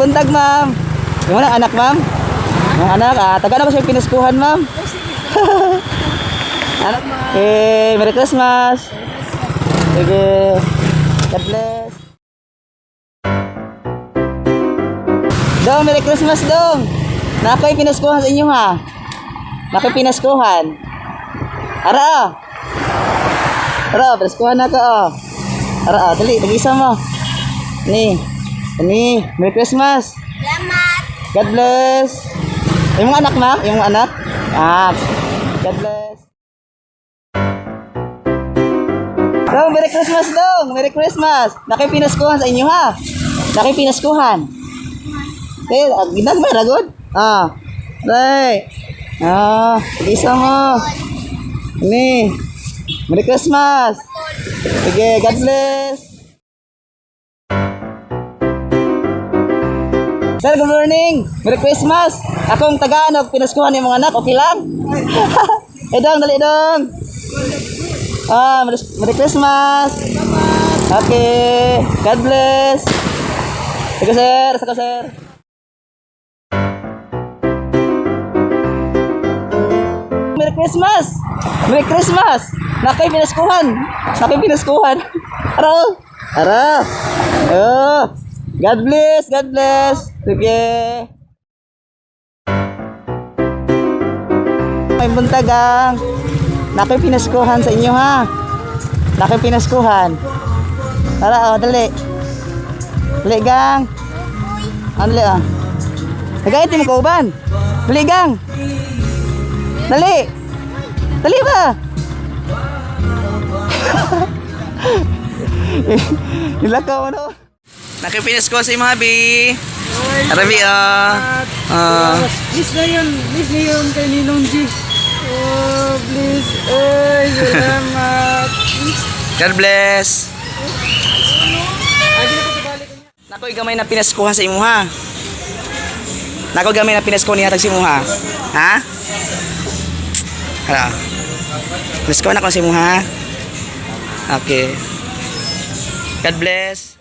buntag, ma'am. Yung mga anak, ma'am. Yung anak, taga na ba siya pinaskuhan, ma'am? Anak, okay, Merry Christmas. Sige. God bless. Dong, Merry Christmas, Dong. Nakoy pinaskuhan sa inyo, ha? Nakoy pinaskuhan. Ara. Ara, pinaskuhan na ka, oh. Ara, dali, tag-isa mo. Ni. Merry Christmas. Salamat. God bless. Yung mga anak, ma'am? Yung mga anak? God bless. Dong, Merry Christmas, Dong. Merry Christmas. Nakoy pinaskuhan sa inyo, ha? Nakoy pinaskuhan. Okay, ginag mo, ragod? Right. Isa mo. Ini. Merry Christmas. Sige, God bless. Sir, good morning. Merry Christmas. Akong taga-ano, pinaskuhan yung mga anak. Okay lang? Dong, dali, Dong. Merry Christmas. Okay. God bless. Sige, sir. Sige, sir. Merry Christmas. Merry Christmas. Nakoy pinaskuhan. Ara. God bless. God bless. Sige. May buntagang. Nakoy pinaskuhan sa inyo, ha? Nakoy pinaskuhan. Ara, dali. Dali, gang. Dali, Nagayit mo kauban. Dali, gang. Dali. Dali ba? Nilakaw ano? Nakipinis ko si Mabi. Arabi Please na yun kay Ninong G. Oh, please. Ay, salamat. God bless. Nakoy gamay na pinaskuhan sa imo, ha? Nakoy gamay na pinaskuhan niya tag si imo, ha? Ha? Hala. Pinaskuhan ako sa imo, ha? Okay. God bless.